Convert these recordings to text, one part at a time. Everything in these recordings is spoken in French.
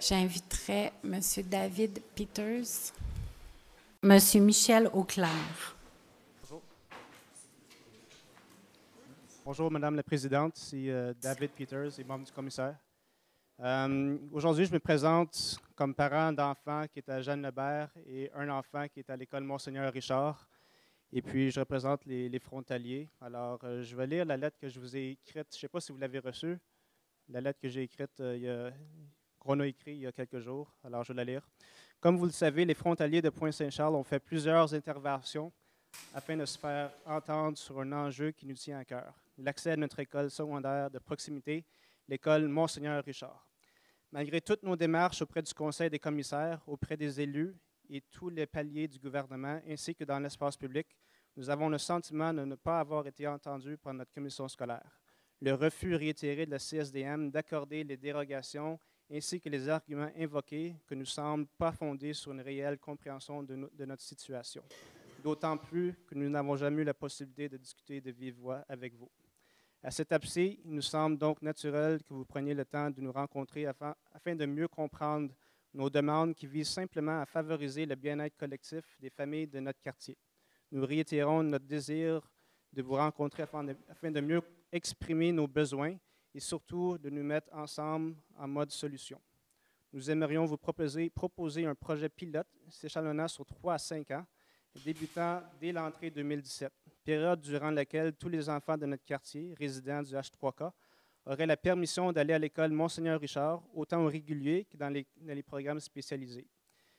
J'inviterai M. David Peters, M. Michel Auclair. Bonjour. Bonjour, Madame la Présidente. C'est David Peters et membre du commissaire. Aujourd'hui, je me présente comme parent d'enfant qui est à Jeanne-Lebert et un enfant qui est à l'école Monseigneur Richard. Et puis, je représente les frontaliers. Alors, je vais lire la lettre que je vous ai écrite. Je ne sais pas si vous l'avez reçue. La lettre que j'ai écrite, qu'on a écrite il y a quelques jours. Alors, je vais la lire. Comme vous le savez, les frontaliers de Pointe-Saint-Charles ont fait plusieurs interventions afin de se faire entendre sur un enjeu qui nous tient à cœur, l'accès à notre école secondaire de proximité, l'école Monseigneur Richard. Malgré toutes nos démarches auprès du Conseil des commissaires, auprès des élus et tous les paliers du gouvernement, ainsi que dans l'espace public, nous avons le sentiment de ne pas avoir été entendus par notre commission scolaire. Le refus réitéré de la CSDM d'accorder les dérogations ainsi que les arguments invoqués que nous semblent pas fondés sur une réelle compréhension de notre situation. D'autant plus que nous n'avons jamais eu la possibilité de discuter de vive voix avec vous. À cet abcès, il nous semble donc naturel que vous preniez le temps de nous rencontrer afin de mieux comprendre nos demandes qui visent simplement à favoriser le bien-être collectif des familles de notre quartier. Nous réitérons notre désir de vous rencontrer afin de mieux exprimer nos besoins et surtout de nous mettre ensemble en mode solution. Nous aimerions vous proposer un projet pilote s'échelonnant sur 3 à 5 ans, débutant dès l'entrée 2017, période durant laquelle tous les enfants de notre quartier, résidents du H3K, auraient la permission d'aller à l'école Monseigneur Richard, autant au régulier que dans les programmes spécialisés.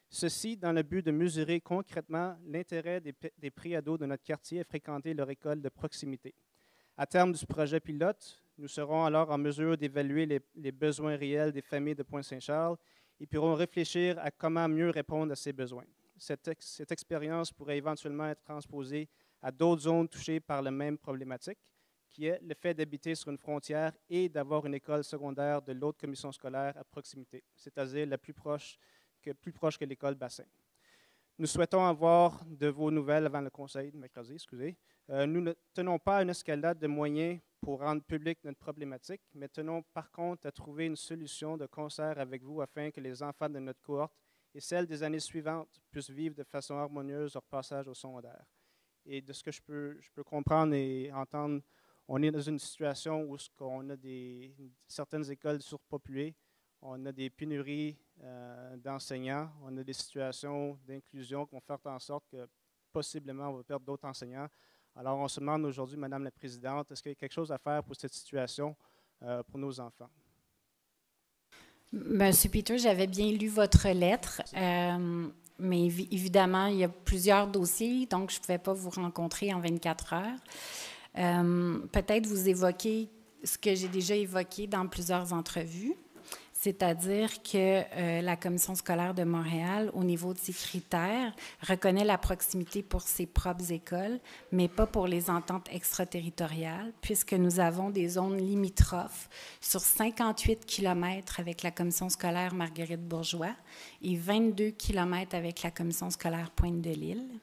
Ceci dans le but de mesurer concrètement l'intérêt des préados de notre quartier à fréquenter leur école de proximité. À terme du projet pilote, nous serons alors en mesure d'évaluer les besoins réels des familles de Pointe-Saint-Charles et pourrons réfléchir à comment mieux répondre à ces besoins. Cette expérience pourrait éventuellement être transposée à d'autres zones touchées par la même problématique, qui est le fait d'habiter sur une frontière et d'avoir une école secondaire de l'autre commission scolaire à proximité, c'est-à-dire plus proche que l'école bassin. Nous souhaitons avoir de vos nouvelles avant le conseil de mercredi, nous ne tenons pas à une escalade de moyens pour rendre publique notre problématique, mais tenons par contre à trouver une solution de concert avec vous afin que les enfants de notre cohorte et celles des années suivantes puissent vivre de façon harmonieuse leur passage au secondaire. Et de ce que je peux comprendre et entendre, on est dans une situation où on a certaines écoles surpopulées, on a des pénuries d'enseignants, on a des situations d'inclusion qui vont faire en sorte que possiblement on va perdre d'autres enseignants. Alors on se demande aujourd'hui, Madame la Présidente, est-ce qu'il y a quelque chose à faire pour cette situation pour nos enfants? Monsieur Peters, j'avais bien lu votre lettre, mais évidemment, il y a plusieurs dossiers, donc je ne pouvais pas vous rencontrer en 24 heures. Peut-être vous évoquer ce que j'ai déjà évoqué dans plusieurs entrevues, c'est-à-dire que la Commission scolaire de Montréal, au niveau de ses critères, reconnaît la proximité pour ses propres écoles, mais pas pour les ententes extraterritoriales, puisque nous avons des zones limitrophes sur 58 km avec la Commission scolaire Marguerite-Bourgeois et 22 km avec la Commission scolaire Pointe-de-l'Île,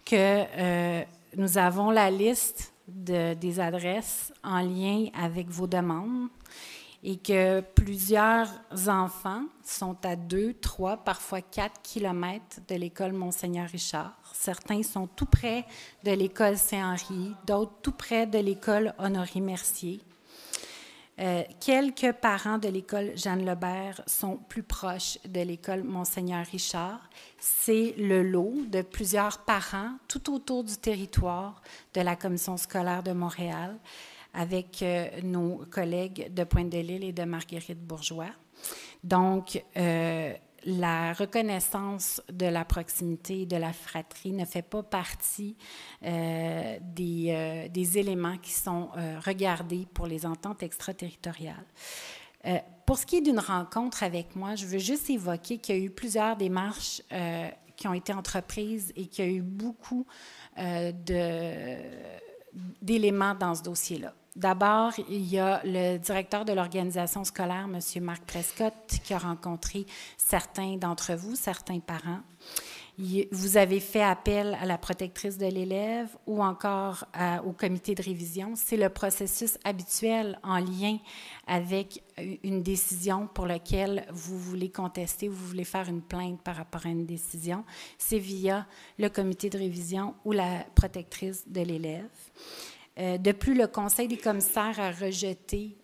que nous avons la liste des adresses en lien avec vos demandes, et que plusieurs enfants sont à 2, 3, parfois 4 kilomètres de l'école Monseigneur Richard. Certains sont tout près de l'école Saint-Henri, d'autres tout près de l'école Honoré-Mercier. Quelques parents de l'école Jeanne-Lebert sont plus proches de l'école Monseigneur Richard. C'est le lot de plusieurs parents tout autour du territoire de la Commission scolaire de Montréal, avec nos collègues de Pointe-de-l'Île et de Marguerite-Bourgeois. Donc, la reconnaissance de la proximité et de la fratrie ne fait pas partie des éléments qui sont regardés pour les ententes extraterritoriales. Pour ce qui est d'une rencontre avec moi, je veux juste évoquer qu'il y a eu plusieurs démarches qui ont été entreprises et qu'il y a eu beaucoup d'éléments dans ce dossier-là. D'abord, il y a le directeur de l'organisation scolaire, M. Marc Prescott, qui a rencontré certains d'entre vous, certains parents. Vous avez fait appel à la protectrice de l'élève ou encore au comité de révision. C'est le processus habituel en lien avec une décision pour laquelle vous voulez contester, vous voulez faire une plainte par rapport à une décision. C'est via le comité de révision ou la protectrice de l'élève. De plus, le Conseil des commissaires a rejeté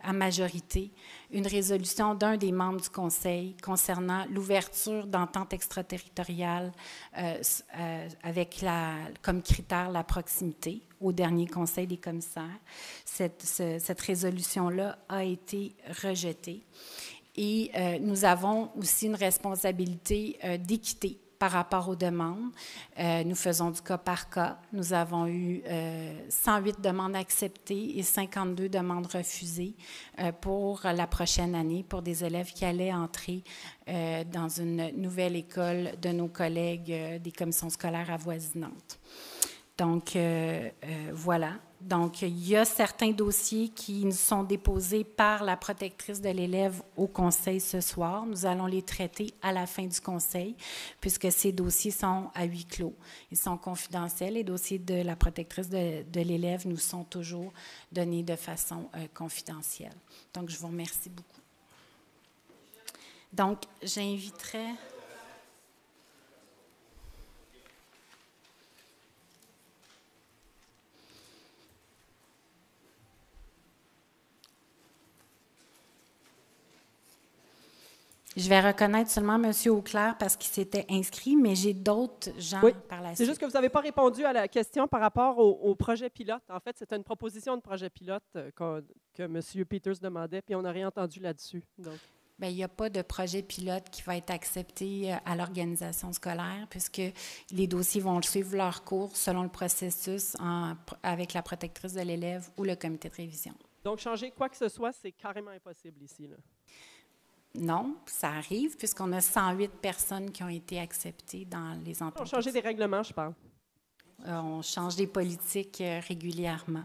à majorité une résolution d'un des membres du Conseil concernant l'ouverture d'entente extraterritoriale avec comme critère la proximité au dernier Conseil des commissaires. Cette résolution-là a été rejetée. Et nous avons aussi une responsabilité d'équité par rapport aux demandes. Nous faisons du cas par cas. Nous avons eu 108 demandes acceptées et 52 demandes refusées pour la prochaine année pour des élèves qui allaient entrer dans une nouvelle école de nos collègues des commissions scolaires avoisinantes. Donc, voilà. Donc, il y a certains dossiers qui nous sont déposés par la protectrice de l'élève au conseil ce soir. Nous allons les traiter à la fin du conseil, puisque ces dossiers sont à huis clos. Ils sont confidentiels. Les dossiers de la protectrice de l'élève nous sont toujours donnés de façon confidentielle. Donc, je vous remercie beaucoup. Donc, j'inviterai... Je vais reconnaître seulement M. Auclair parce qu'il s'était inscrit, mais j'ai d'autres gens par la suite. C'est juste que vous n'avez pas répondu à la question par rapport au projet pilote. En fait, c'était une proposition de projet pilote que M. Peters demandait, puis on n'a rien entendu là-dessus. Bien, il n'y a pas de projet pilote qui va être accepté à l'organisation scolaire puisque les dossiers vont suivre leur cours selon le processus avec la protectrice de l'élève ou le comité de révision. Donc, changer quoi que ce soit, c'est carrément impossible ici, là. Non, ça arrive, puisqu'on a 108 personnes qui ont été acceptées dans les ententes. On change des règlements, je parle. On change des politiques régulièrement.